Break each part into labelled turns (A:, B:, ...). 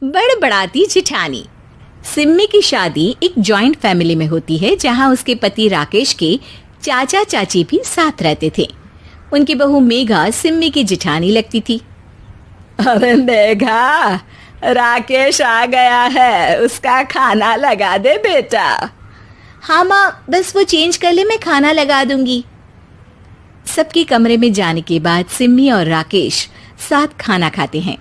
A: बड़बड़ाती जिठानी। सिम्मी की शादी एक जॉइंट फैमिली में होती है जहां उसके पति राकेश के चाचा चाची भी साथ रहते थे। उनकी बहू मेघा सिम्मी की जिठानी लगती थी।
B: अरे मेघा, राकेश आ गया है, उसका खाना लगा दे बेटा।
A: हाँ माँ, बस वो चेंज कर ले, मैं खाना लगा दूंगी। सबके कमरे में जाने के बाद सिम्मी और राकेश साथ खाना खाते हैं,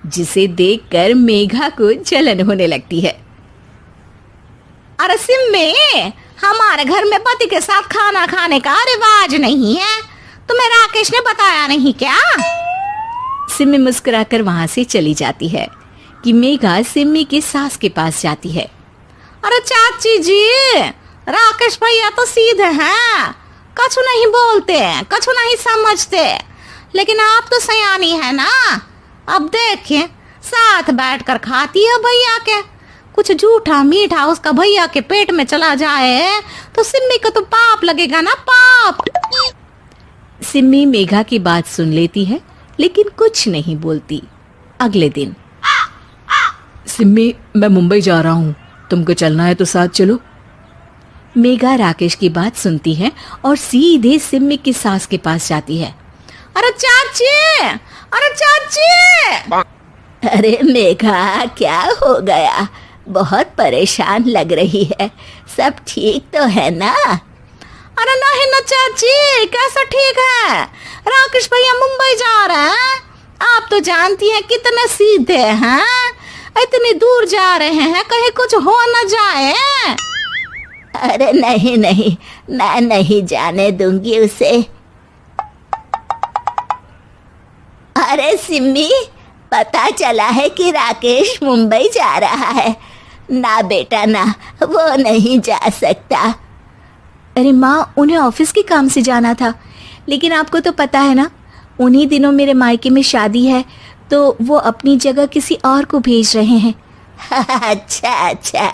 A: जिसे देखकर मेघा को जलन होने लगती है।
C: अरे सिम्मी, हमारे घर में पति के साथ खाना खाने का रिवाज नहीं है, तुम्हें राकेश ने बताया नहीं क्या?
A: सिम्मी मुस्कुराकर वहां से चली जाती है कि मेघा सिम्मी की सास के पास जाती है।
C: अरे चाची जी, राकेश भैया तो सीधे हैं, कछु नहीं बोलते, कछु नहीं समझते, लेकिन आप तो सयानी है ना। अब देखिए, साथ बैठकर खाती है भैया के, कुछ झूठा मीठा उसका भैया के पेट में चला जाए तो सिम्मी को तो पाप लगेगा ना, पाप।
A: सिम्मी मेघा की बात सुन लेती है लेकिन कुछ नहीं बोलती। अगले दिन,
B: सिम्मी, मैं मुंबई जा रहा हूँ, तुमको चलना है तो साथ चलो।
A: मेघा राकेश की बात सुनती है और सीधे सिम्मी की सास के पास जाती है।
C: अरे चाची, अरे चाची।
A: अरे मेघा, क्या हो गया? बहुत परेशान लग रही है, सब ठीक तो है ना?
C: अरे नहीं ना चाची, कैसा ठीक है? राकेश भैया मुंबई जा रहे हैं, आप तो जानती हैं कितने सीधे हैं, इतनी दूर जा रहे हैं, कहीं कुछ हो न जाए।
A: अरे नहीं नहीं, मैं नहीं जाने दूंगी उसे। अरे सिम्मी, पता चला है कि राकेश मुंबई जा रहा है। ना बेटा ना, वो नहीं जा सकता। अरे माँ, उन्हें ऑफिस के काम से जाना था, लेकिन आपको तो पता है ना, उन्हीं दिनों मेरे मायके में शादी है, तो वो अपनी जगह किसी और को भेज रहे हैं। अच्छा अच्छा,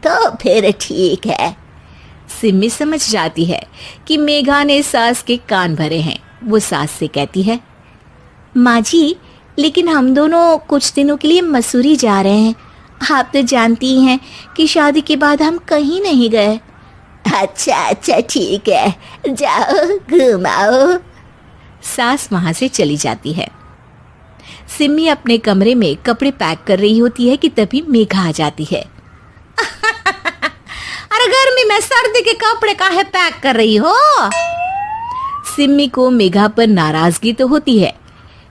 A: तो फिर ठीक है। सिम्मी समझ जाती है कि मेघा ने सास के कान भरे हैं। वो सास से कहती है, माँ जी, लेकिन हम दोनों कुछ दिनों के लिए मसूरी जा रहे हैं। आप तो जानती हैं कि शादी के बाद हम कहीं नहीं गए। अच्छा अच्छा, ठीक है, जाओ घुमाओ। सास वहां से चली जाती है। सिम्मी अपने कमरे में कपड़े पैक कर रही होती है कि तभी मेघा आ जाती है।
C: अरे गर्मी में सर्दी के कपड़े काहे पैक कर रही हो?
A: सिम्मी को मेघा पर नाराजगी तो होती है,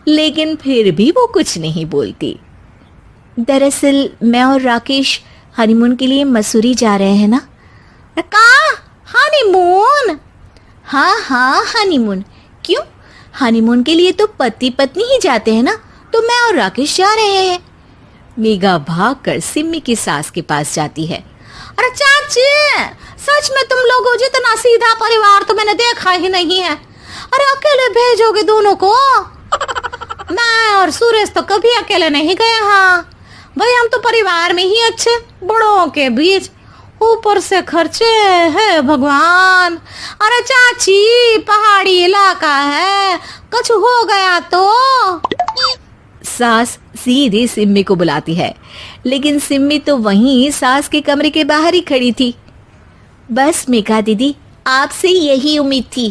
A: लेकिन फिर भी वो कुछ नहीं बोलती। दरअसल मैं और राकेश हनीमून के लिए मसूरी जा रहे हैं ना।
C: का हनीमून?
A: हाँ हाँ, हनीमून। क्यों? हनीमून के लिए तो पति पत्नी ही जाते हैं ना, तो मैं और राकेश जा रहे हैं। मेघा भागकर सिम्मी की सास के पास जाती है।
C: अरे चाची, सच में तुम लोगों जितना सीधा परिवार तो मैंने देखा ही नहीं है। अरे अकेले भेजोगे दोनों को? मैं और सुरेश तो कभी अकेले नहीं गए। हाँ भाई, हम तो परिवार में ही अच्छे, बड़ों के बीच, ऊपर से खर्चे है भगवान। अरे चाची, पहाड़ी इलाका है, कुछ हो गया तो?
A: सास सीधे सिम्मी को बुलाती है, लेकिन सिम्मी तो वहीं सास के कमरे के बाहर ही खड़ी थी। बस मेघा दीदी, आपसे यही उम्मीद थी।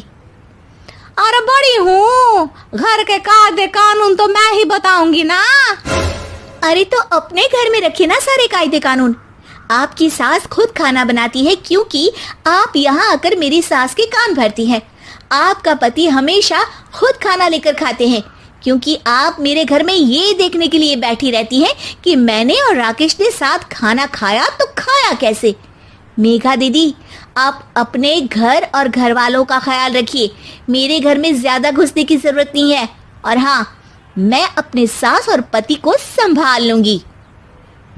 C: अरे बड़ी हूँ, घर के कायदे कानून तो मैं ही बताऊंगी ना।
A: अरे तो अपने घर में रखिए ना सारे कायदे कानून। आपकी सास खुद खाना बनाती है, क्योंकि आप यहाँ आकर मेरी सास के कान भरती हैं। आपका पति हमेशा खुद खाना लेकर खाते हैं, क्योंकि आप मेरे घर में ये देखने के लिए बैठी रहती हैं कि मैंने और राकेश ने साथ खाना खाया तो खाया कैसे। मेघा दीदी, आप अपने घर और घर वालों का ख्याल रखिए। मेरे घर में ज्यादा घुसने की जरूरत नहीं है, और हाँ, मैं अपने सास और पति को संभाल लूंगी।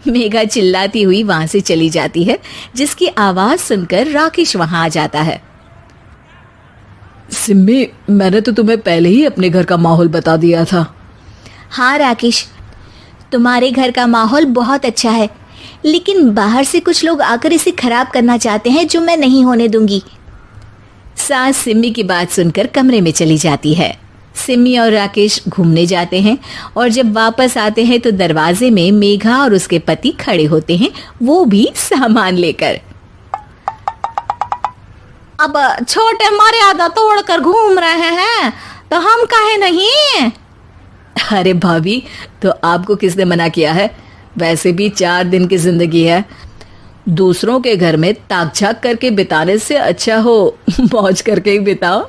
A: मेघा चिल्लाती हुई वहां से चली जाती है, जिसकी आवाज सुनकर राकेश वहां आ जाता है।
B: सिम्मी, मैंने तो तुम्हें पहले ही अपने घर का माहौल बता दिया था।
A: हाँ राकेश, तुम्हारे घर का माहौल बहुत अच्छा है, लेकिन बाहर से कुछ लोग आकर इसे खराब करना चाहते हैं, जो मैं नहीं होने दूंगी। सास सिम्मी की बात सुनकर कमरे में चली जाती है। सिमी और राकेश घूमने जाते हैं और जब वापस आते हैं तो दरवाजे में मेघा और उसके पति खड़े होते हैं, वो भी सामान लेकर।
C: अब छोटे मर्यादा तोड़कर घूम रहे हैं तो हम काहे नहीं।
B: अरे भाभी, तो आपको किसने मना किया है? वैसे भी 4 दिन की जिंदगी है, दूसरों के घर में ताक झाक करके बिताने से अच्छा हो मौज करके ही बिताओ।